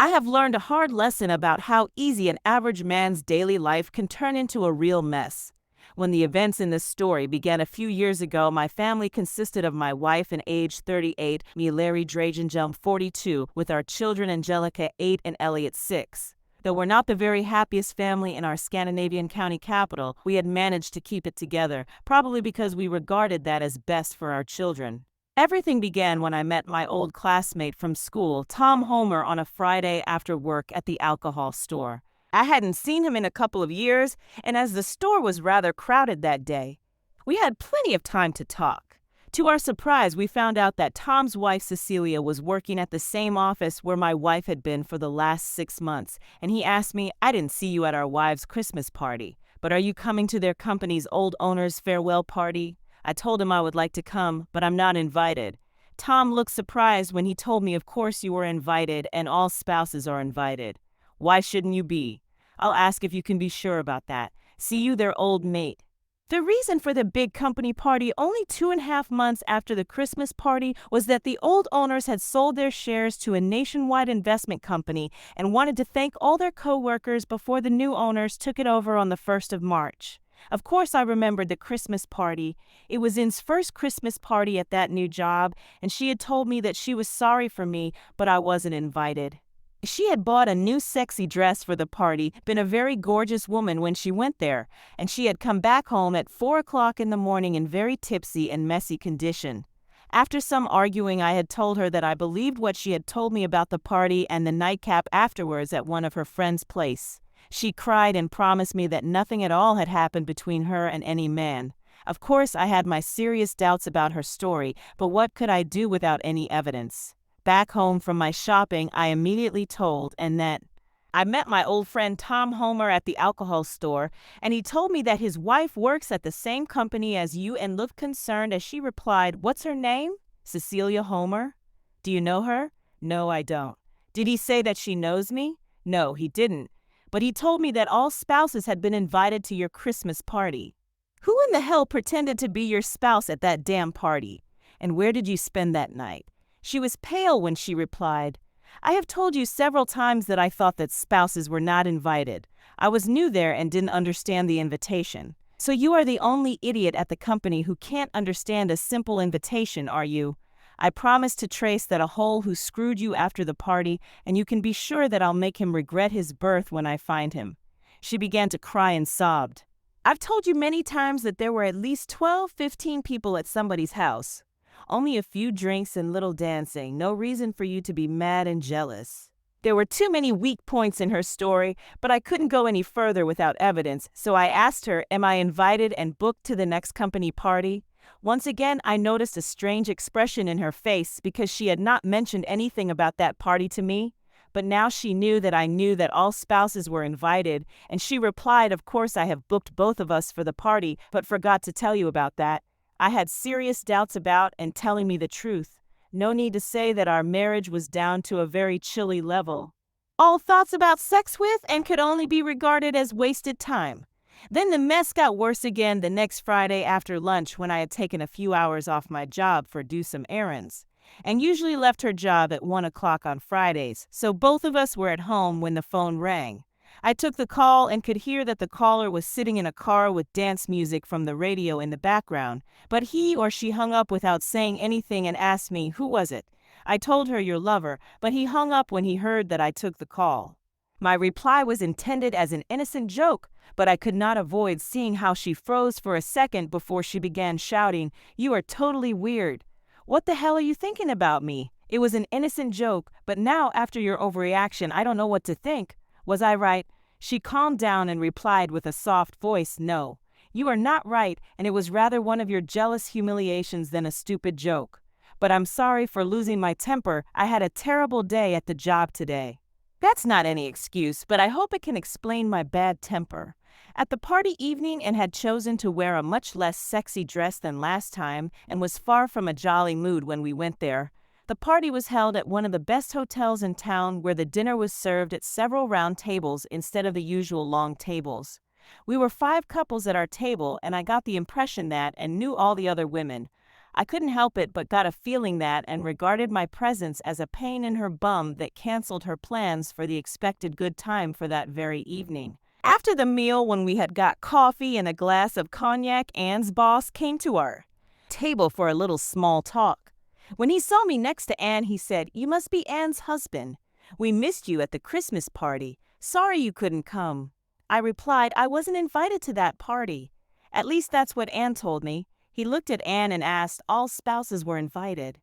I have learned a hard lesson about how easy an average man's daily life can turn into a real mess. When the events in this story began a few years ago, my family consisted of my wife and age 38, me Larry Dragenjum 42, with our children Angelica 8 and Elliot 6. Though we're not the very happiest family in our Scandinavian county capital, we had managed to keep it together, probably because we regarded that as best for our children. Everything began when I met my old classmate from school, Tom Homer, on a Friday after work at the alcohol store. I hadn't seen him in a couple of years, and as the store was rather crowded that day, we had plenty of time to talk. To our surprise, we found out that Tom's wife Cecilia was working at the same office where my wife had been for the last 6 months, and he asked me, "I didn't see you at our wives' Christmas party, but are you coming to their company's old owner's farewell party?" I told him I would like to come, but I'm not invited. Tom looked surprised when he told me, "Of course you are invited, and all spouses are invited. Why shouldn't you be? I'll ask if you can be sure about that. See you, their old mate." The reason for the big company party only 2.5 months after the Christmas party was that the old owners had sold their shares to a nationwide investment company and wanted to thank all their co-workers before the new owners took it over on the 1st of March. Of course, I remembered the Christmas party. It was In's first Christmas party at that new job, and she had told me that she was sorry for me, but I wasn't invited. She had bought a new sexy dress for the party, been a very gorgeous woman when she went there, and she had come back home at 4 o'clock in the morning in very tipsy and messy condition. After some arguing, I had told her that I believed what she had told me about the party and the nightcap afterwards at one of her friends' place. She cried and promised me that nothing at all had happened between her and any man. Of course, I had my serious doubts about her story, but what could I do without any evidence? Back home from my shopping, I immediately told Annette. I met my old friend Tom Homer at the alcohol store, and he told me that his wife works at the same company as you and looked concerned as she replied, "What's her name?" "Cecilia Homer." "Do you know her?" "No, I don't." "Did he say that she knows me?" "No, he didn't. But he told me that all spouses had been invited to your Christmas party." "Who in the hell pretended to be your spouse at that damn party? And where did you spend that night?" She was pale when she replied, "I have told you several times that I thought that spouses were not invited. I was new there and didn't understand the invitation. So you are the only idiot at the company who can't understand a simple invitation, are you? I promise to trace that a hole who screwed you after the party, and you can be sure that I'll make him regret his birth when I find him." She began to cry and sobbed. "I've told you many times that there were at least 12-15 people at somebody's house. Only a few drinks and little dancing, no reason for you to be mad and jealous." There were too many weak points in her story, but I couldn't go any further without evidence, so I asked her, "Am I invited and booked to the next company party?" Once again, I noticed a strange expression in her face because she had not mentioned anything about that party to me. But now she knew that I knew that all spouses were invited, and she replied, "Of course I have booked both of us for the party, but forgot to tell you about that." I had serious doubts about and telling me the truth. No need to say that our marriage was down to a very chilly level. All thoughts about sex with and could only be regarded as wasted time. Then the mess got worse again the next Friday after lunch when I had taken a few hours off my job for do some errands, and usually left her job at 1 o'clock on Fridays, so both of us were at home when the phone rang. I took the call and could hear that the caller was sitting in a car with dance music from the radio in the background, but he or she hung up without saying anything and asked me, "Who was it?" I told her, "Your lover," but he hung up when he heard that I took the call. My reply was intended as an innocent joke, but I could not avoid seeing how she froze for a second before she began shouting, "You are totally weird. What the hell are you thinking about me? It was an innocent joke, but now after your overreaction, I don't know what to think. Was I right?" She calmed down and replied with a soft voice, "No, you are not right, and it was rather one of your jealous humiliations than a stupid joke. But I'm sorry for losing my temper. I had a terrible day at the job today." That's not any excuse, but I hope it can explain my bad temper. At the party evening, and had chosen to wear a much less sexy dress than last time and was far from a jolly mood when we went there. The party was held at one of the best hotels in town, where the dinner was served at several round tables instead of the usual long tables. We were 5 couples at our table, and I got the impression that, and knew all the other women. I couldn't help it but got a feeling that and regarded my presence as a pain in her bum that canceled her plans for the expected good time for that very evening. After the meal, when we had got coffee and a glass of cognac, Anne's boss came to our table for a little small talk. When he saw me next to Anne, he said, "You must be Anne's husband. We missed you at the Christmas party. Sorry you couldn't come." I replied, "I wasn't invited to that party. At least that's what Anne told me." He looked at Anne and asked, "All spouses were invited.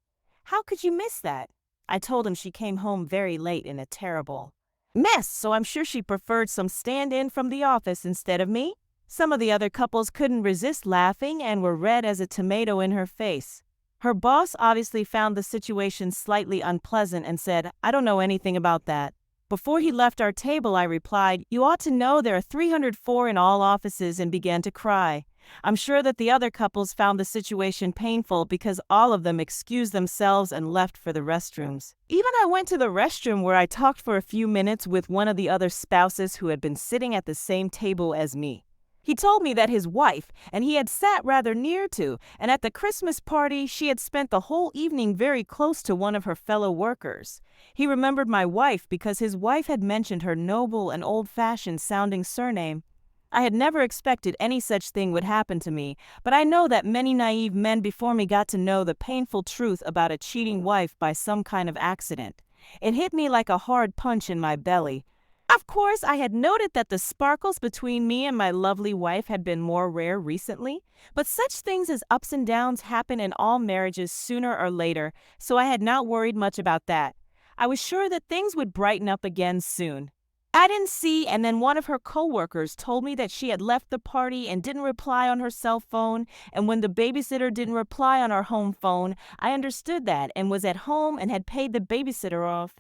How could you miss that?" I told him she came home very late in a terrible mess, so I'm sure she preferred some stand-in from the office instead of me. Some of the other couples couldn't resist laughing and were red as a tomato in her face. Her boss obviously found the situation slightly unpleasant and said, "I don't know anything about that." Before he left our table, I replied, "You ought to know there are 304 in all offices," and began to cry. I'm sure that the other couples found the situation painful because all of them excused themselves and left for the restrooms. Even I went to the restroom where I talked for a few minutes with one of the other spouses who had been sitting at the same table as me. He told me that his wife, and he had sat rather near to, and at the Christmas party she had spent the whole evening very close to one of her fellow workers. He remembered my wife because his wife had mentioned her noble and old-fashioned sounding surname. I had never expected any such thing would happen to me, but I know that many naive men before me got to know the painful truth about a cheating wife by some kind of accident. It hit me like a hard punch in my belly. Of course, I had noted that the sparkles between me and my lovely wife had been more rare recently, but such things as ups and downs happen in all marriages sooner or later, so I had not worried much about that. I was sure that things would brighten up again soon. I didn't see, and then one of her co-workers told me that she had left the party and didn't reply on her cell phone, and when the babysitter didn't reply on our home phone, I understood that and was at home and had paid the babysitter off.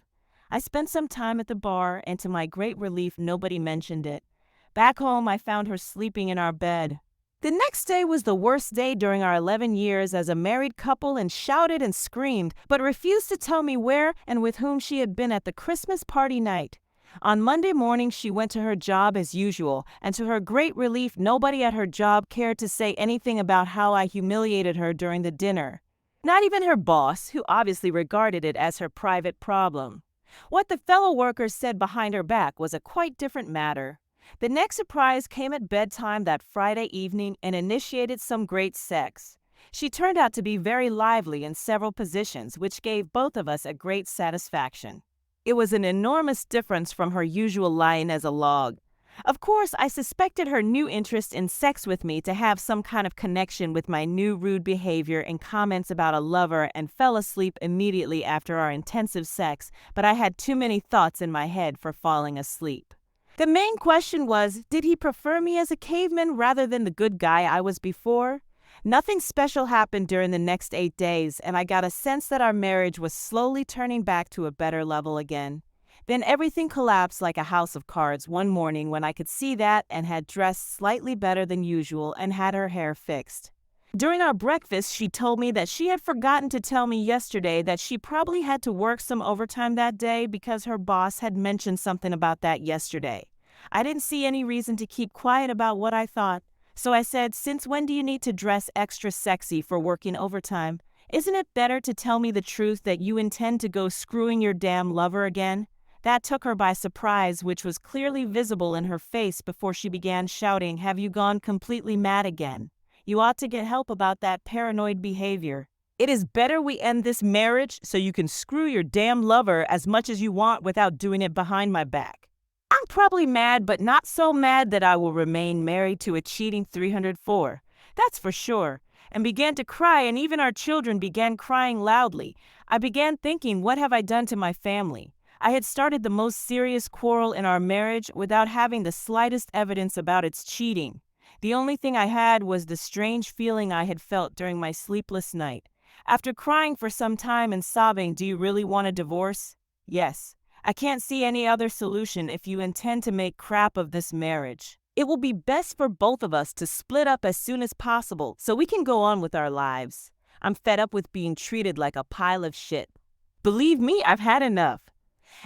I spent some time at the bar, and to my great relief, nobody mentioned it. Back home, I found her sleeping in our bed. The next day was the worst day during our 11 years as a married couple, and shouted and screamed, but refused to tell me where and with whom she had been at the Christmas party night. On Monday morning, she went to her job as usual, and to her great relief, nobody at her job cared to say anything about how I humiliated her during the dinner. Not even her boss, who obviously regarded it as her private problem. What the fellow workers said behind her back was a quite different matter. The next surprise came at bedtime that Friday evening and initiated some great sex. She turned out to be very lively in several positions, which gave both of us a great satisfaction. It was an enormous difference from her usual lying as a log. Of course, I suspected her new interest in sex with me to have some kind of connection with my new rude behavior and comments about a lover, and fell asleep immediately after our intensive sex, but I had too many thoughts in my head for falling asleep. The main question was, did he prefer me as a caveman rather than the good guy I was before? Nothing special happened during the next 8 days, and I got a sense that our marriage was slowly turning back to a better level again. Then everything collapsed like a house of cards one morning when I could see that and had dressed slightly better than usual and had her hair fixed. During our breakfast, she told me that she had forgotten to tell me yesterday that she probably had to work some overtime that day because her boss had mentioned something about that yesterday. I didn't see any reason to keep quiet about what I thought. So I said, "Since when do you need to dress extra sexy for working overtime? Isn't it better to tell me the truth that you intend to go screwing your damn lover again?" That took her by surprise, which was clearly visible in her face before she began shouting, "Have you gone completely mad again? You ought to get help about that paranoid behavior. It is better we end this marriage so you can screw your damn lover as much as you want without doing it behind my back." I'm probably mad, but not so mad that I will remain married to a cheating 304. That's for sure. And began to cry, and even our children began crying loudly. I began thinking, what have I done to my family? I had started the most serious quarrel in our marriage without having the slightest evidence about its cheating. The only thing I had was the strange feeling I had felt during my sleepless night. After crying for some time and sobbing, "Do you really want a divorce?" "Yes. I can't see any other solution if you intend to make crap of this marriage. It will be best for both of us to split up as soon as possible so we can go on with our lives. I'm fed up with being treated like a pile of shit. Believe me, I've had enough."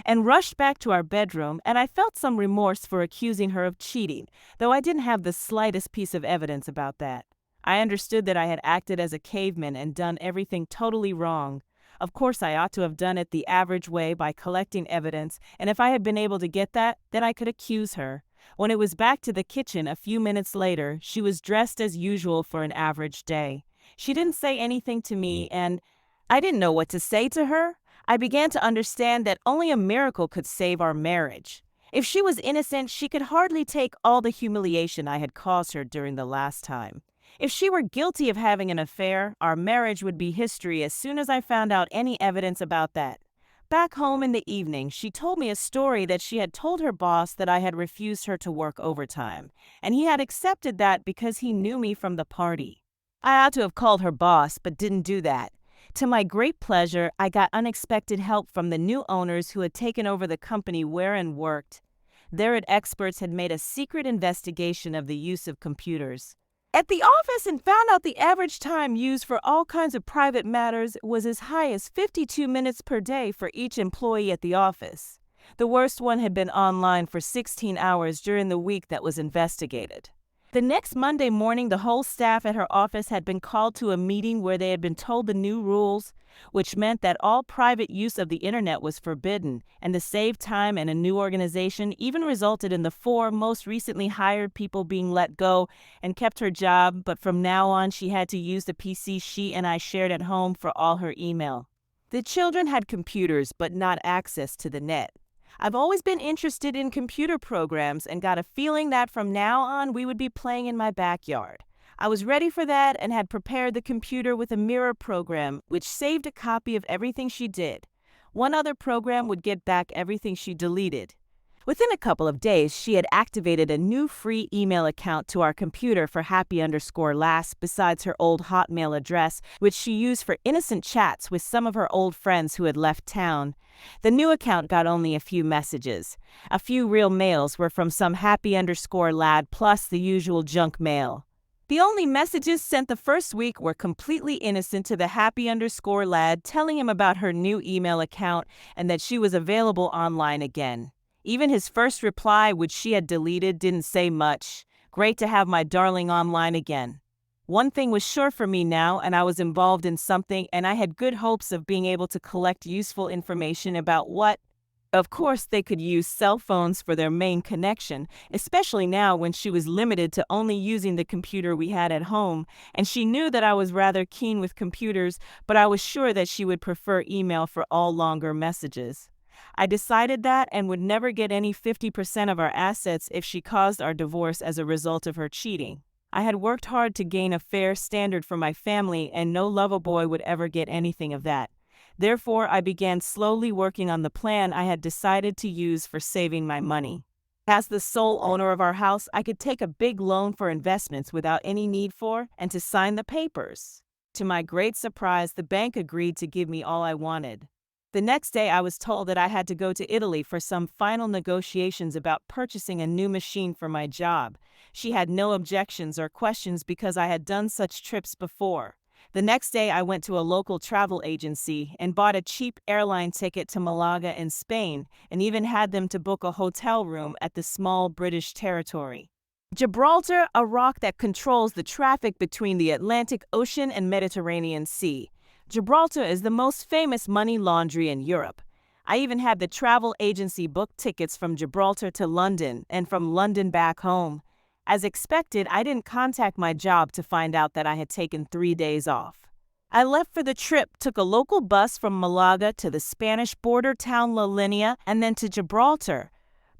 And rushed back to our bedroom, and I felt some remorse for accusing her of cheating, though I didn't have the slightest piece of evidence about that. I understood that I had acted as a caveman and done everything totally wrong. Of course, I ought to have done it the average way by collecting evidence, and if I had been able to get that, then I could accuse her. When it was back to the kitchen a few minutes later, she was dressed as usual for an average day. She didn't say anything to me, and I didn't know what to say to her. I began to understand that only a miracle could save our marriage. If she was innocent, she could hardly take all the humiliation I had caused her during the last time. If she were guilty of having an affair, our marriage would be history as soon as I found out any evidence about that. Back home in the evening, she told me a story that she had told her boss that I had refused her to work overtime, and he had accepted that because he knew me from the party. I ought to have called her boss, but didn't do that. To my great pleasure, I got unexpected help from the new owners who had taken over the company wherein worked. Their experts had made a secret investigation of the use of computers at the office and found out the average time used for all kinds of private matters was as high as 52 minutes per day for each employee at the office. The worst one had been online for 16 hours during the week that was investigated. The next Monday morning, the whole staff at her office had been called to a meeting where they had been told the new rules, which meant that all private use of the internet was forbidden, and to save time and a new organization even resulted in the 4 most recently hired people being let go and kept her job, but from now on she had to use the PC she and I shared at home for all her email. The children had computers but not access to the net. I've always been interested in computer programs and got a feeling that from now on we would be playing in my backyard. I was ready for that and had prepared the computer with a mirror program which saved a copy of everything she did. One other program would get back everything she deleted. Within a couple of days, she had activated a new free email account to our computer for happy_last besides her old Hotmail address, which she used for innocent chats with some of her old friends who had left town. The new account got only a few messages. A few real mails were from some happy_lad plus the usual junk mail. The only messages sent the first week were completely innocent to the happy_lad telling him about her new email account and that she was available online again. Even his first reply, which she had deleted, didn't say much. Great to have my darling online again. One thing was sure for me now, and I was involved in something, and I had good hopes of being able to collect useful information about what. Of course, they could use cell phones for their main connection, especially now when she was limited to only using the computer we had at home, and she knew that I was rather keen with computers, but I was sure that she would prefer email for all longer messages. I decided that and would never get any 50% of our assets if she caused our divorce as a result of her cheating. I had worked hard to gain a fair standard for my family, and no lover boy would ever get anything of that. Therefore, I began slowly working on the plan I had decided to use for saving my money. As the sole owner of our house, I could take a big loan for investments without any need for and to sign the papers. To my great surprise, the bank agreed to give me all I wanted. The next day, I was told that I had to go to Italy for some final negotiations about purchasing a new machine for my job. She had no objections or questions because I had done such trips before. The next day, I went to a local travel agency and bought a cheap airline ticket to Malaga in Spain and even had them to book a hotel room at the small British territory. Gibraltar, a rock that controls the traffic between the Atlantic Ocean and Mediterranean Sea. Gibraltar is the most famous money laundry in Europe. I even had the travel agency book tickets from Gibraltar to London and from London back home. As expected, I didn't contact my job to find out that I had taken 3 days off. I left for the trip, took a local bus from Malaga to the Spanish border town La Linea and then to Gibraltar.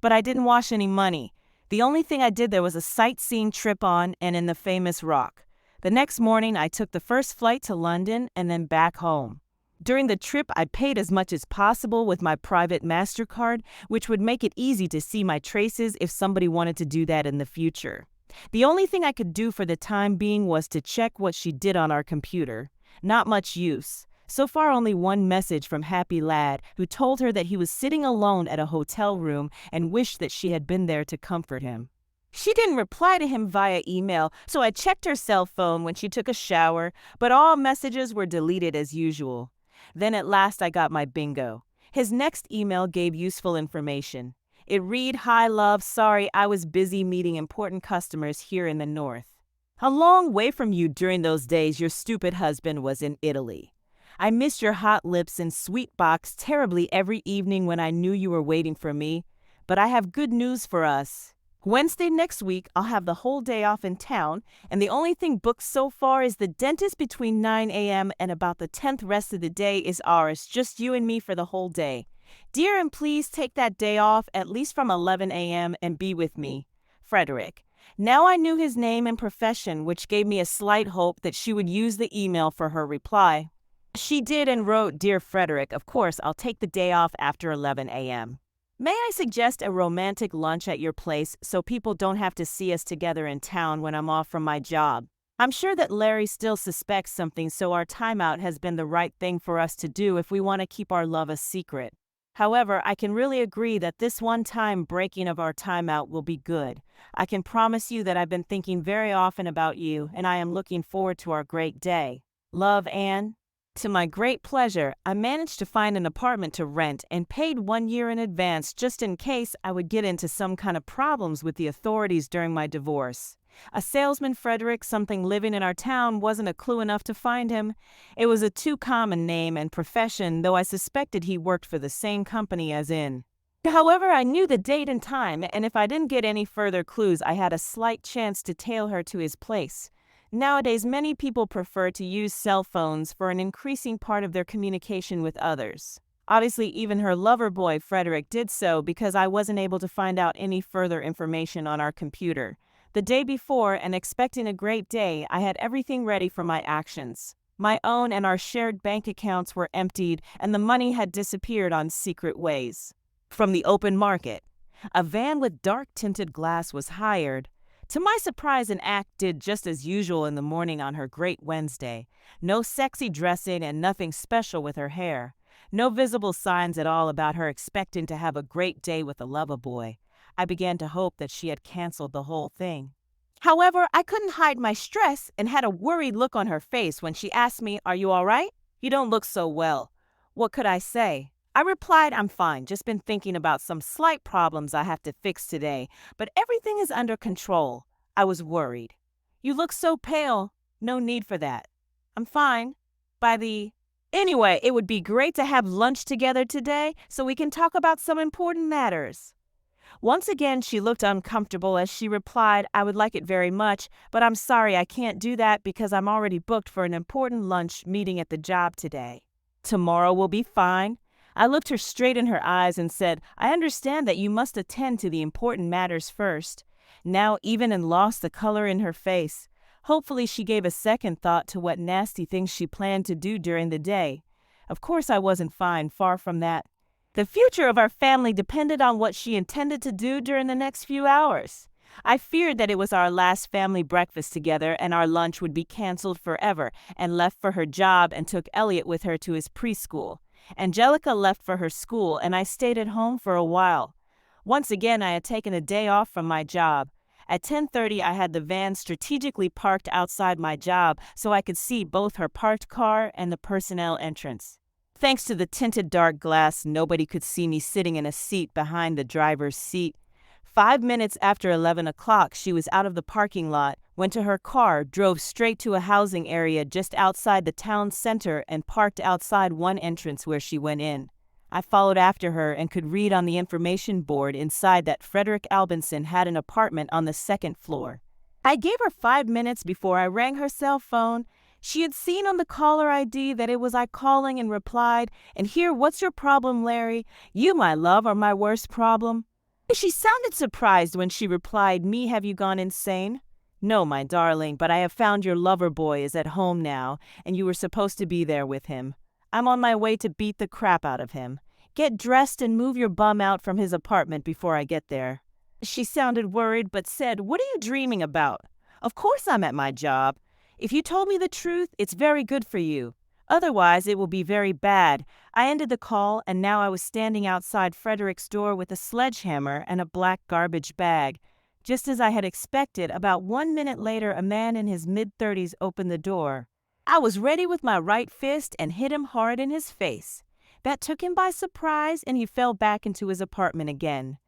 But I didn't wash any money. The only thing I did there was a sightseeing trip on and in the famous rock. The next morning, I took the first flight to London and then back home. During the trip, I paid as much as possible with my private MasterCard, which would make it easy to see my traces if somebody wanted to do that in the future. The only thing I could do for the time being was to check what she did on our computer. Not much use. So far, only one message from Happy Lad, who told her that he was sitting alone at a hotel room and wished that she had been there to comfort him. She didn't reply to him via email, so I checked her cell phone when she took a shower, but all messages were deleted as usual. Then at last I got my bingo. His next email gave useful information. It read, "Hi love, sorry I was busy meeting important customers here in the north." A long way from you during those days your stupid husband was in Italy. I missed your hot lips and sweet box terribly every evening when I knew you were waiting for me. But I have good news for us. Wednesday next week, I'll have the whole day off in town, and the only thing booked so far is the dentist between 9 a.m. and about the 10th. Rest of the day is ours, just you and me for the whole day. Dear, and please take that day off at least from 11 a.m. and be with me. Frederick. Now I knew his name and profession, which gave me a slight hope that she would use the email for her reply. She did and wrote, Dear Frederick, of course I'll take the day off after 11 a.m. May I suggest a romantic lunch at your place so people don't have to see us together in town when I'm off from my job? I'm sure that Larry still suspects something, so our timeout has been the right thing for us to do if we want to keep our love a secret. However, I can really agree that this one-time breaking of our timeout will be good. I can promise you that I've been thinking very often about you, and I am looking forward to our great day. Love, Anne. To my great pleasure, I managed to find an apartment to rent and paid 1 year in advance just in case I would get into some kind of problems with the authorities during my divorce. A salesman, Frederick, something living in our town wasn't a clue enough to find him. It was a too common name and profession, though I suspected he worked for the same company as in. However, I knew the date and time, and if I didn't get any further clues, I had a slight chance to tail her to his place. Nowadays, many people prefer to use cell phones for an increasing part of their communication with others. Obviously, even her lover boy, Frederick, did so because I wasn't able to find out any further information on our computer. The day before, and expecting a great day, I had everything ready for my actions. My own and our shared bank accounts were emptied, and the money had disappeared on secret ways. From the open market, a van with dark-tinted glass was hired. To my surprise, an act did just as usual in the morning on her great Wednesday. No sexy dressing and nothing special with her hair. No visible signs at all about her expecting to have a great day with a lover boy. I began to hope that she had canceled the whole thing. However, I couldn't hide my stress and had a worried look on her face when she asked me, Are you all right? You don't look so well. What could I say? I replied, I'm fine, just been thinking about some slight problems I have to fix today, but everything is under control. I was worried. You look so pale. No need for that. I'm fine. Anyway, it would be great to have lunch together today so we can talk about some important matters. Once again, she looked uncomfortable as she replied, I would like it very much, but I'm sorry I can't do that because I'm already booked for an important lunch meeting at the job today. Tomorrow will be fine. I looked her straight in her eyes and said, I understand that you must attend to the important matters first. Now even and lost the color in her face. Hopefully she gave a second thought to what nasty things she planned to do during the day. Of course I wasn't fine, far from that. The future of our family depended on what she intended to do during the next few hours. I feared that it was our last family breakfast together and our lunch would be canceled forever, and left for her job and took Elliot with her to his preschool. Angelica left for her school and I stayed at home for a while. Once again, I had taken a day off from my job. At 10:30, I had the van strategically parked outside my job so I could see both her parked car and the personnel entrance. Thanks to the tinted dark glass, nobody could see me sitting in a seat behind the driver's seat. 5 minutes after 11 o'clock, she was out of the parking lot, went to her car, drove straight to a housing area just outside the town center and parked outside one entrance where she went in. I followed after her and could read on the information board inside that Frederick Albinson had an apartment on the second floor. I gave her 5 minutes before I rang her cell phone. She had seen on the caller ID that it was I calling and replied, And here, what's your problem, Larry? You, my love, are my worst problem. She sounded surprised when she replied, Me, have you gone insane? No, my darling, but I have found your lover boy is at home now, and you were supposed to be there with him. I'm on my way to beat the crap out of him. Get dressed and move your bum out from his apartment before I get there. She sounded worried, but said, What are you dreaming about? Of course I'm at my job. If you told me the truth, it's very good for you. Otherwise, it will be very bad. I ended the call, and now I was standing outside Frederick's door with a sledgehammer and a black garbage bag. Just as I had expected, about 1 minute later, a man in his mid-30s opened the door. I was ready with my right fist and hit him hard in his face. That took him by surprise, and he fell back into his apartment again.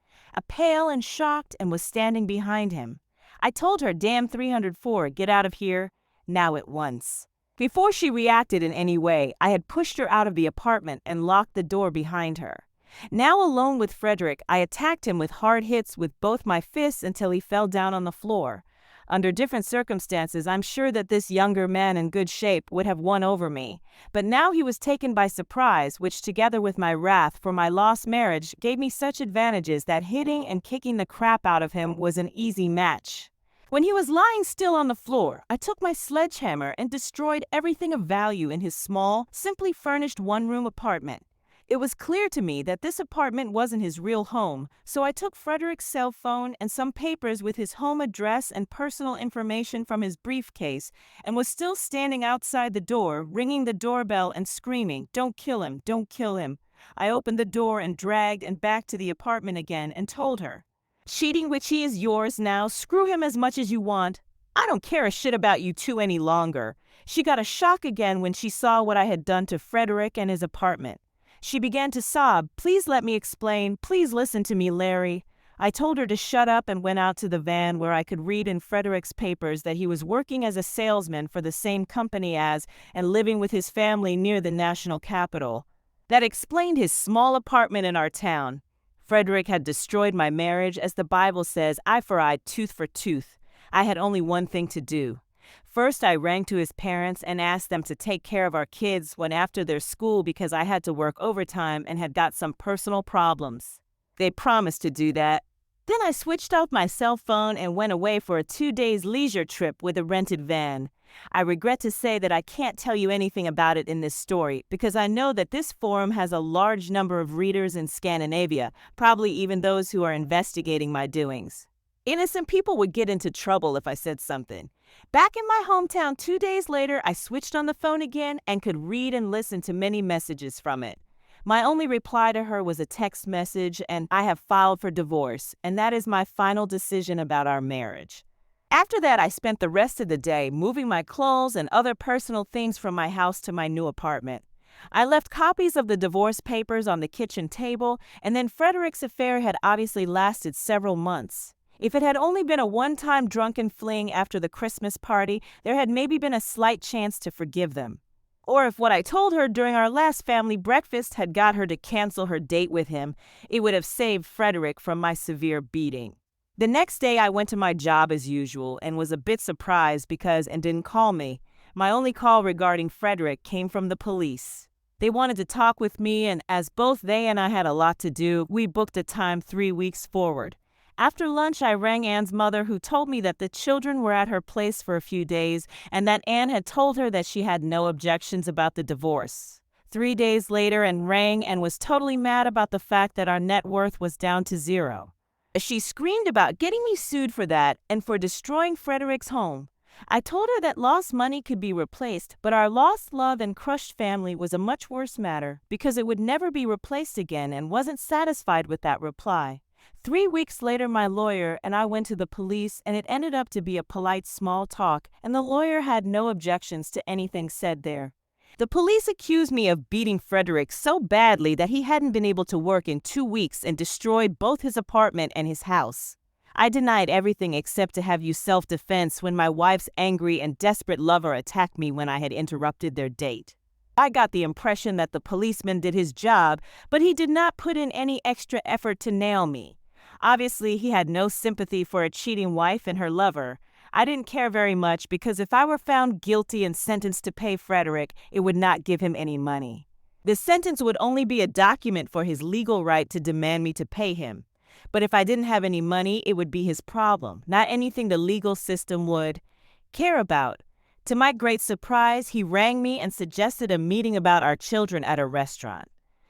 Pale and shocked, and was standing behind him. I told her, damn 304, get out of here, now at once. Before she reacted in any way, I had pushed her out of the apartment and locked the door behind her. Now alone with Frederick, I attacked him with hard hits with both my fists until he fell down on the floor. Under different circumstances, I'm sure that this younger man in good shape would have won over me. But now he was taken by surprise, which together with my wrath for my lost marriage gave me such advantages that hitting and kicking the crap out of him was an easy match. When he was lying still on the floor, I took my sledgehammer and destroyed everything of value in his small, simply furnished one-room apartment. It was clear to me that this apartment wasn't his real home, so I took Frederick's cell phone and some papers with his home address and personal information from his briefcase and was still standing outside the door, ringing the doorbell and screaming, "Don't kill him, don't kill him." I opened the door and dragged and back to the apartment again and told her, "Cheating which he is yours now, screw him as much as you want. I don't care a shit about you two any longer." She got a shock again when she saw what I had done to Frederick and his apartment. She began to sob, "Please let me explain. Please listen to me, Larry." I told her to shut up and went out to the van where I could read in Frederick's papers that he was working as a salesman for the same company as and living with his family near the national capital. That explained his small apartment in our town. Frederick had destroyed my marriage, as the Bible says, eye for eye, tooth for tooth. I had only one thing to do. First, I rang to his parents and asked them to take care of our kids when after their school because I had to work overtime and had got some personal problems. They promised to do that. Then I switched off my cell phone and went away for a 2-day leisure trip with a rented van. I regret to say that I can't tell you anything about it in this story because I know that this forum has a large number of readers in Scandinavia, probably even those who are investigating my doings. Innocent people would get into trouble if I said something. Back in my hometown 2 days later, I switched on the phone again and could read and listen to many messages from it. My only reply to her was a text message, and I have filed for divorce, and that is my final decision about our marriage. After that, I spent the rest of the day moving my clothes and other personal things from my house to my new apartment. I left copies of the divorce papers on the kitchen table, and then Frederick's affair had obviously lasted several months. If it had only been a one-time drunken fling after the Christmas party, there had maybe been a slight chance to forgive them. Or if what I told her during our last family breakfast had got her to cancel her date with him, it would have saved Frederick from my severe beating. The next day I went to my job as usual and was a bit surprised because and didn't call me. My only call regarding Frederick came from the police. They wanted to talk with me, and as both they and I had a lot to do, we booked a time 3 weeks forward. After lunch, I rang Anne's mother, who told me that the children were at her place for a few days and that Anne had told her that she had no objections about the divorce. 3 days later, Anne rang and was totally mad about the fact that our net worth was down to zero. She screamed about getting me sued for that and for destroying Frederick's home. I told her that lost money could be replaced, but our lost love and crushed family was a much worse matter because it would never be replaced again, and wasn't satisfied with that reply. 3 weeks later, my lawyer and I went to the police, and it ended up to be a polite small talk, and the lawyer had no objections to anything said there. The police accused me of beating Frederick so badly that he hadn't been able to work in 2 weeks and destroyed both his apartment and his house. I denied everything except to have used self-defense when my wife's angry and desperate lover attacked me when I had interrupted their date. I got the impression that the policeman did his job, but he did not put in any extra effort to nail me. Obviously, he had no sympathy for a cheating wife and her lover. I didn't care very much because if I were found guilty and sentenced to pay Frederick, it would not give him any money. The sentence would only be a document for his legal right to demand me to pay him. But if I didn't have any money, it would be his problem, not anything the legal system would care about. To my great surprise, he rang me and suggested a meeting about our children at a restaurant.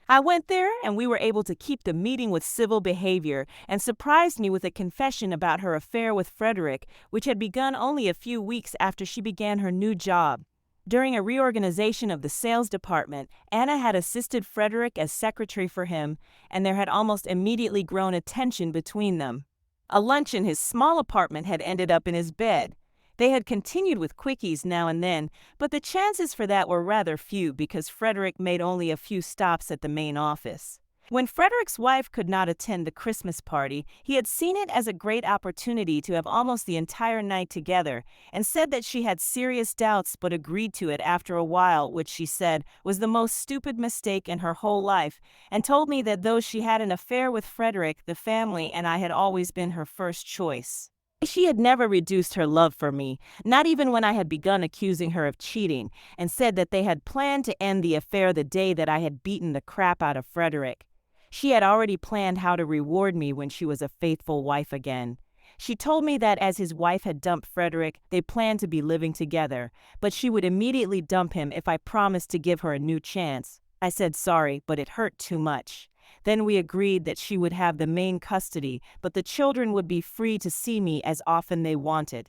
I went there, and we were able to keep the meeting with civil behavior, and surprised me with a confession about her affair with Frederick, which had begun only a few weeks after she began her new job. During a reorganization of the sales department, Anna had assisted Frederick as secretary for him, and there had almost immediately grown a tension between them. A lunch in his small apartment had ended up in his bed. They had continued with quickies now and then, but the chances for that were rather few because Frederick made only a few stops at the main office. When Frederick's wife could not attend the Christmas party, he had seen it as a great opportunity to have almost the entire night together, and said that she had serious doubts but agreed to it after a while, which she said was the most stupid mistake in her whole life, and told me that though she had an affair with Frederick, the family and I had always been her first choice. She had never reduced her love for me, not even when I had begun accusing her of cheating, and said that they had planned to end the affair the day that I had beaten the crap out of Frederick. She had already planned how to reward me when she was a faithful wife again. She told me that as his wife had dumped Frederick, they planned to be living together, but she would immediately dump him if I promised to give her a new chance. I said sorry, but it hurt too much. Then we agreed that she would have the main custody, but the children would be free to see me as often they wanted.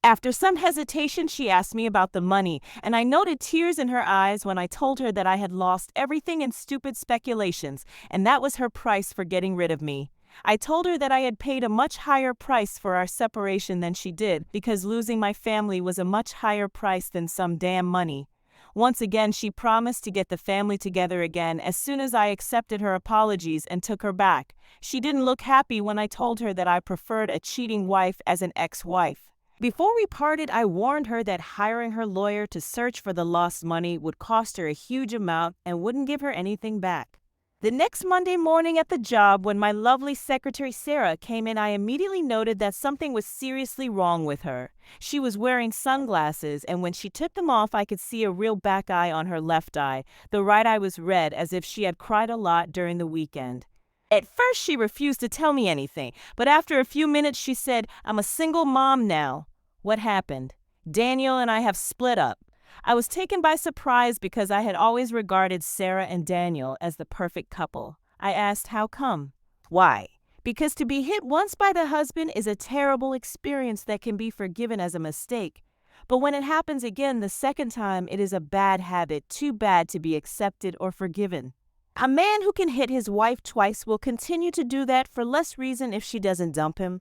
After some hesitation, she asked me about the money, and I noted tears in her eyes when I told her that I had lost everything in stupid speculations, and that was her price for getting rid of me. I told her that I had paid a much higher price for our separation than she did, because losing my family was a much higher price than some damn money. Once again, she promised to get the family together again as soon as I accepted her apologies and took her back. She didn't look happy when I told her that I preferred a cheating wife as an ex-wife. Before we parted, I warned her that hiring her lawyer to search for the lost money would cost her a huge amount and wouldn't give her anything back. The next Monday morning at the job, when my lovely secretary Sarah came in, I immediately noted that something was seriously wrong with her. She was wearing sunglasses, and when she took them off, I could see a real back eye on her left eye. The right eye was red, as if she had cried a lot during the weekend. At first, she refused to tell me anything, but after a few minutes, she said, "I'm a single mom now." What happened? Daniel and I have split up. I was taken by surprise because I had always regarded Sarah and Daniel as the perfect couple. I asked, how come? Why? Because to be hit once by the husband is a terrible experience that can be forgiven as a mistake. But when it happens again the second time, it is a bad habit, too bad to be accepted or forgiven. A man who can hit his wife twice will continue to do that for less reason if she doesn't dump him.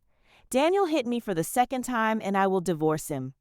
Daniel hit me for the second time, and I will divorce him.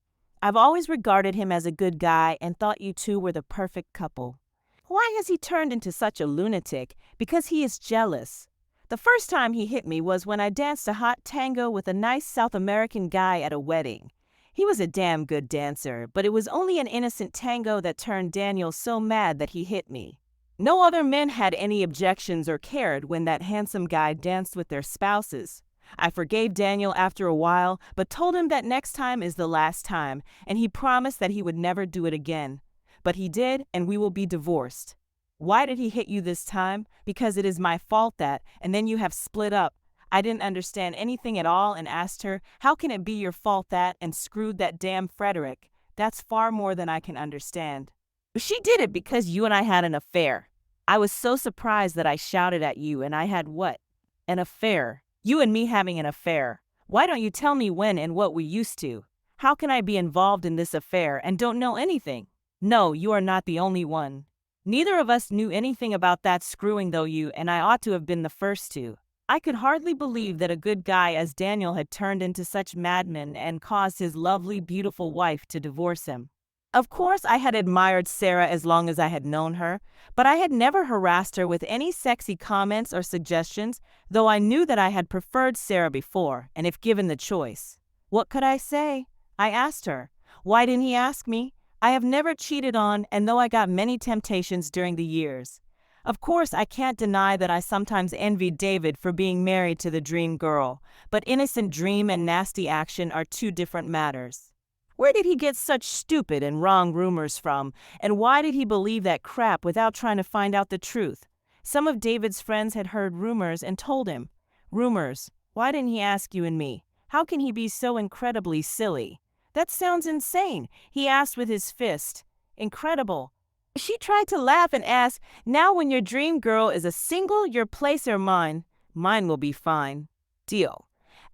I've always regarded him as a good guy and thought you two were the perfect couple. Why has he turned into such a lunatic? Because he is jealous. The first time he hit me was when I danced a hot tango with a nice South American guy at a wedding. He was a damn good dancer, but it was only an innocent tango that turned Daniel so mad that he hit me. No other men had any objections or cared when that handsome guy danced with their spouses. I forgave Daniel after a while, but told him that next time is the last time, and he promised that he would never do it again. But he did, and we will be divorced. Why did he hit you this time? Because it is my fault that, and then you have split up. I didn't understand anything at all and asked her, how can it be your fault that, and screwed that damn Frederick? That's far more than I can understand. She did it because you and I had an affair. I was so surprised that I shouted at you, and I had what? An affair. You and me having an affair. Why don't you tell me when and what we used to? How can I be involved in this affair and don't know anything? No, you are not the only one. Neither of us knew anything about that screwing though you, and I ought to have been the first to. I could hardly believe that a good guy as Daniel had turned into such madmen and caused his lovely, beautiful wife to divorce him. Of course, I had admired Sarah as long as I had known her, but I had never harassed her with any sexy comments or suggestions, though I knew that I had preferred Sarah before, and if given the choice. What could I say? I asked her. Why didn't he ask me? I have never cheated on, and though I got many temptations during the years. Of course, I can't deny that I sometimes envied David for being married to the dream girl, but innocent dream and nasty action are two different matters. Where did he get such stupid and wrong rumors from, and why did he believe that crap without trying to find out the truth? Some of David's friends had heard rumors and told him. Rumors. Why didn't he ask you and me? How can he be so incredibly silly? That sounds insane, he asked with his fist. Incredible. She tried to laugh and asked, now when your dream girl is a single, your place or mine? Mine will be fine. Deal.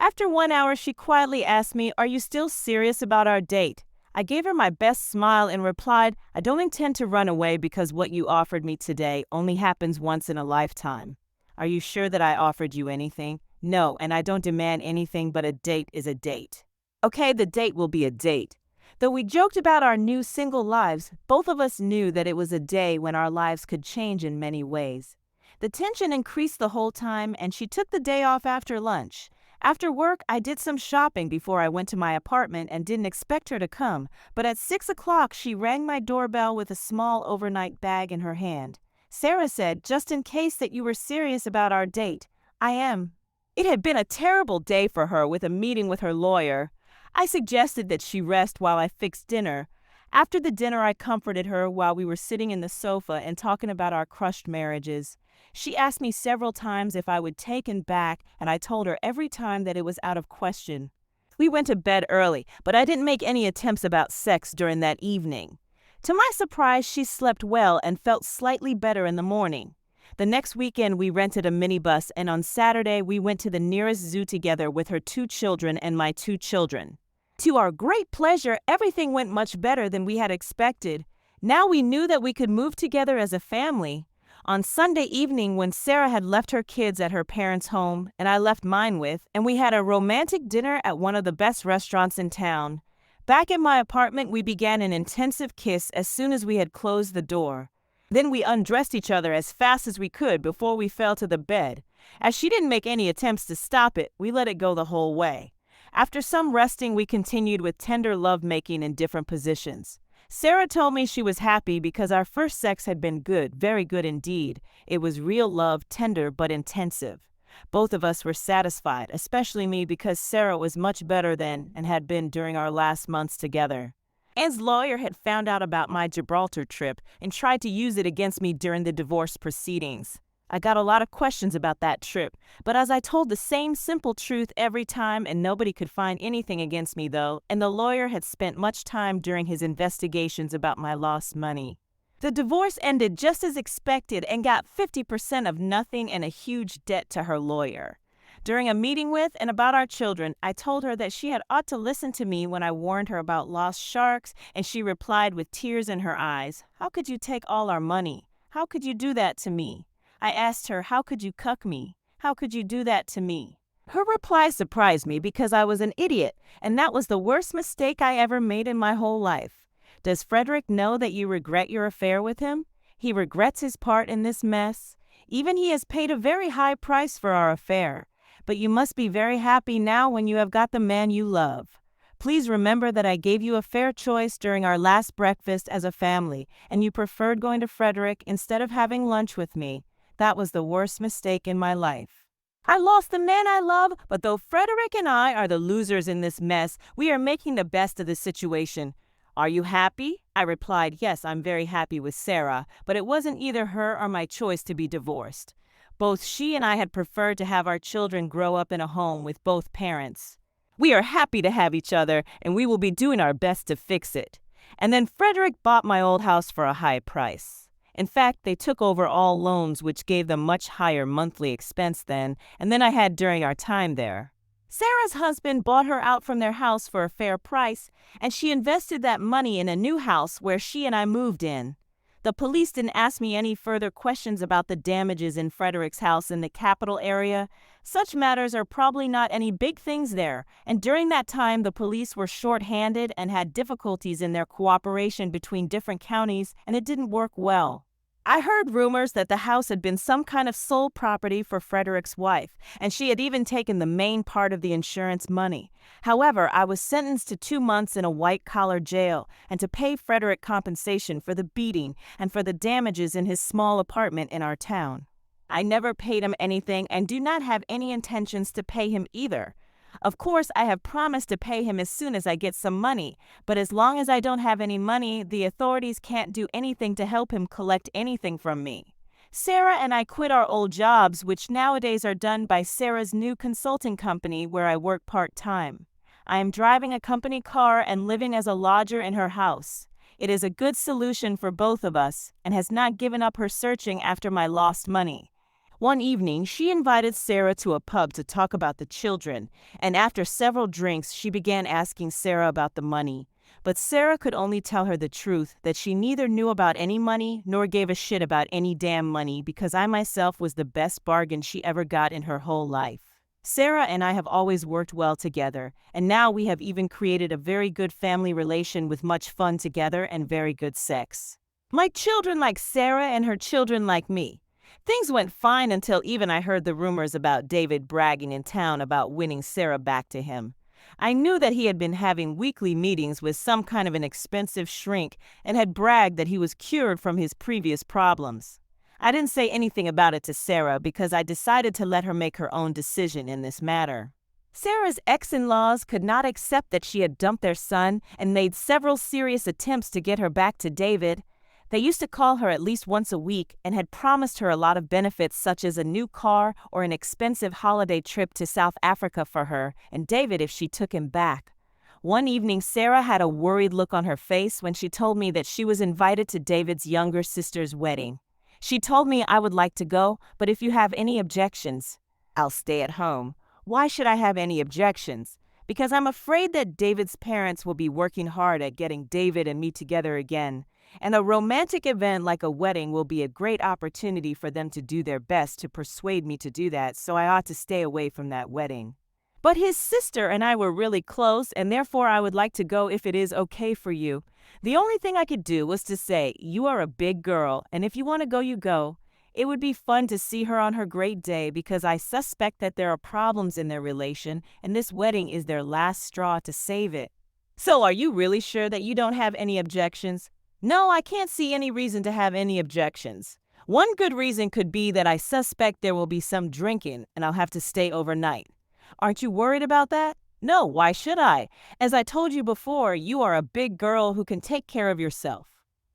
After 1 hour, she quietly asked me, are you still serious about our date? I gave her my best smile and replied, I don't intend to run away because what you offered me today only happens once in a lifetime. Are you sure that I offered you anything? No, and I don't demand anything, but a date is a date. Okay, the date will be a date. Though we joked about our new single lives, both of us knew that it was a day when our lives could change in many ways. The tension increased the whole time, and she took the day off after lunch. After work, I did some shopping before I went to my apartment and didn't expect her to come, but at 6 o'clock she rang my doorbell with a small overnight bag in her hand. Sarah said, "Just in case that you were serious about our date." "I am." It had been a terrible day for her with a meeting with her lawyer. I suggested that she rest while I fixed dinner. After the dinner, I comforted her while we were sitting in the sofa and talking about our crushed marriages. She asked me several times if I would take him back, and I told her every time that it was out of question. We went to bed early, but I didn't make any attempts about sex during that evening. To my surprise, she slept well and felt slightly better in the morning. The next weekend, we rented a minibus, and on Saturday, we went to the nearest zoo together with her 2 children and my 2 children. To our great pleasure, everything went much better than we had expected. Now we knew that we could move together as a family. On Sunday evening, when Sarah had left her kids at her parents' home and I left mine with, and we had a romantic dinner at one of the best restaurants in town. Back in my apartment, we began an intensive kiss as soon as we had closed the door. Then we undressed each other as fast as we could before we fell to the bed. As she didn't make any attempts to stop it, we let it go the whole way. After some resting, we continued with tender lovemaking in different positions. Sarah told me she was happy because our first sex had been good, very good indeed. It was real love, tender but intensive. Both of us were satisfied, especially me because Sarah was much better than and had been during our last months together. Anne's lawyer had found out about my Gibraltar trip and tried to use it against me during the divorce proceedings. I got a lot of questions about that trip, but as I told the same simple truth every time and nobody could find anything against me though, and the lawyer had spent much time during his investigations about my lost money. The divorce ended just as expected and got 50% of nothing and a huge debt to her lawyer. During a meeting with and about our children, I told her that she had ought to listen to me when I warned her about lost sharks, and she replied with tears in her eyes, "How could you take all our money? How could you do that to me?" I asked her, "How could you cuck me? How could you do that to me?" Her reply surprised me because I was an idiot, and that was the worst mistake I ever made in my whole life. Does Frederick know that you regret your affair with him? He regrets his part in this mess. Even he has paid a very high price for our affair. But you must be very happy now when you have got the man you love. Please remember that I gave you a fair choice during our last breakfast as a family, and you preferred going to Frederick instead of having lunch with me. That was the worst mistake in my life. I lost the man I love, but though Frederick and I are the losers in this mess, we are making the best of the situation. Are you happy? I replied, yes, I'm very happy with Sarah, but it wasn't either her or my choice to be divorced. Both she and I had preferred to have our children grow up in a home with both parents. We are happy to have each other, and we will be doing our best to fix it. And then Frederick bought my old house for a high price. In fact, they took over all loans, which gave them much higher monthly expense than I had during our time there. Sarah's husband bought her out from their house for a fair price, and she invested that money in a new house where she and I moved in. The police didn't ask me any further questions about the damages in Frederick's house in the capital area. Such matters are probably not any big things there, and during that time the police were short-handed and had difficulties in their cooperation between different counties, and it didn't work well. I heard rumors that the house had been some kind of sole property for Frederick's wife, and she had even taken the main part of the insurance money. However, I was sentenced to 2 months in a white-collar jail and to pay Frederick compensation for the beating and for the damages in his small apartment in our town. I never paid him anything and do not have any intentions to pay him either. Of course, I have promised to pay him as soon as I get some money, but as long as I don't have any money, the authorities can't do anything to help him collect anything from me. Sarah and I quit our old jobs, which nowadays are done by Sarah's new consulting company where I work part-time. I am driving a company car and living as a lodger in her house. It is a good solution for both of us and has not given up her searching after my lost money. One evening, she invited Sarah to a pub to talk about the children, and after several drinks, she began asking Sarah about the money. But Sarah could only tell her the truth, that she neither knew about any money nor gave a shit about any damn money because I myself was the best bargain she ever got in her whole life. Sarah and I have always worked well together, and now we have even created a very good family relation with much fun together and very good sex. My children like Sarah and her children like me. Things went fine until even I heard the rumors about David bragging in town about winning Sarah back to him. I knew that he had been having weekly meetings with some kind of an expensive shrink and had bragged that he was cured from his previous problems. I didn't say anything about it to Sarah because I decided to let her make her own decision in this matter. Sarah's ex-in-laws could not accept that she had dumped their son and made several serious attempts to get her back to David. They used to call her at least once a week and had promised her a lot of benefits such as a new car or an expensive holiday trip to South Africa for her and David if she took him back. One evening, Sarah had a worried look on her face when she told me that she was invited to David's younger sister's wedding. She told me I would like to go, but if you have any objections, I'll stay at home. Why should I have any objections? Because I'm afraid that David's parents will be working hard at getting David and me together again. And a romantic event like a wedding will be a great opportunity for them to do their best to persuade me to do that, so I ought to stay away from that wedding. But his sister and I were really close, and therefore I would like to go if it is okay for you. The only thing I could do was to say, you are a big girl, and if you want to go, you go. It would be fun to see her on her great day because I suspect that there are problems in their relation, and this wedding is their last straw to save it. So are you really sure that you don't have any objections? No, I can't see any reason to have any objections. One good reason could be that I suspect there will be some drinking and I'll have to stay overnight. Aren't you worried about that? No, why should I? As I told you before, you are a big girl who can take care of yourself.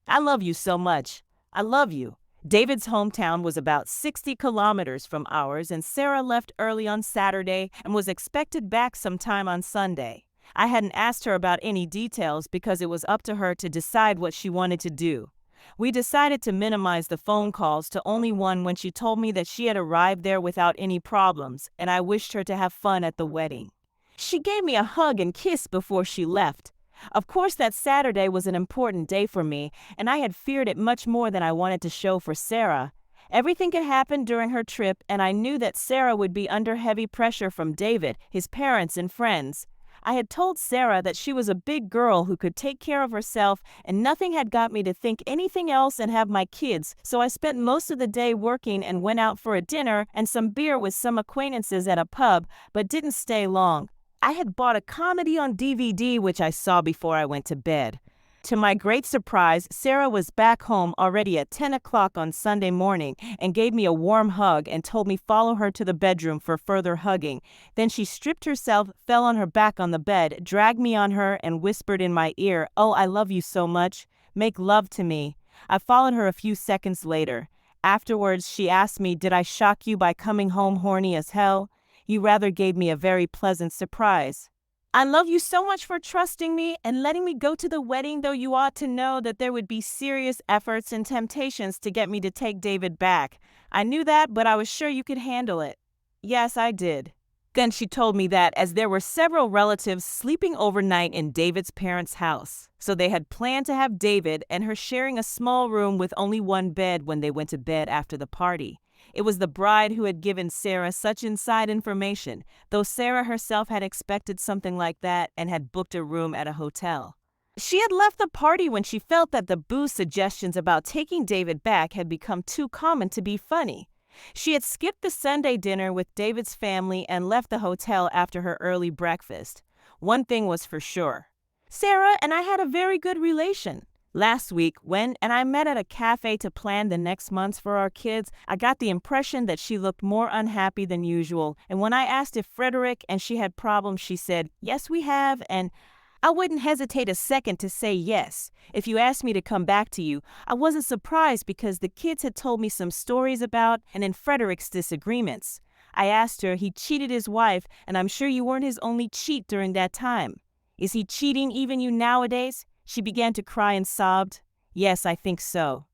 I love you so much. I love you. David's hometown was about 60 kilometers from ours, and Sarah left early on Saturday and was expected back sometime on Sunday. I hadn't asked her about any details because it was up to her to decide what she wanted to do. We decided to minimize the phone calls to only one when she told me that she had arrived there without any problems, and I wished her to have fun at the wedding. She gave me a hug and kiss before she left. Of course, that Saturday was an important day for me, and I had feared it much more than I wanted to show for Sarah. Everything could happen during her trip, and I knew that Sarah would be under heavy pressure from David, his parents, and friends. I had told Sarah that she was a big girl who could take care of herself, and nothing had got me to think anything else and have my kids, so I spent most of the day working and went out for a dinner and some beer with some acquaintances at a pub, but didn't stay long. I had bought a comedy on DVD which I saw before I went to bed. To my great surprise, Sarah was back home already at 10 o'clock on Sunday morning and gave me a warm hug and told me follow her to the bedroom for further hugging. Then she stripped herself, fell on her back on the bed, dragged me on her, and whispered in my ear, "Oh, I love you so much. Make love to me." I followed her a few seconds later. Afterwards, she asked me, "Did I shock you by coming home horny as hell? You rather gave me a very pleasant surprise." I love you so much for trusting me and letting me go to the wedding, though you ought to know that there would be serious efforts and temptations to get me to take David back. I knew that, but I was sure you could handle it. Yes, I did. Then she told me that as there were several relatives sleeping overnight in David's parents' house, so they had planned to have David and her sharing a small room with only one bed when they went to bed after the party. It was the bride who had given Sarah such inside information, though Sarah herself had expected something like that and had booked a room at a hotel. She had left the party when she felt that the booze suggestions about taking David back had become too common to be funny. She had skipped the Sunday dinner with David's family and left the hotel after her early breakfast. One thing was for sure. Sarah and I had a very good relation. Last week, when I met at a cafe to plan the next months for our kids, I got the impression that she looked more unhappy than usual, and when I asked if Frederick and she had problems, she said, "Yes, we have," and I wouldn't hesitate a second to say yes. If you asked me to come back to you, I wasn't surprised because the kids had told me some stories about and in Frederick's disagreements. I asked her, he cheated his wife, and I'm sure you weren't his only cheat during that time. Is he cheating even you nowadays? She began to cry and sobbed. Yes, I think so.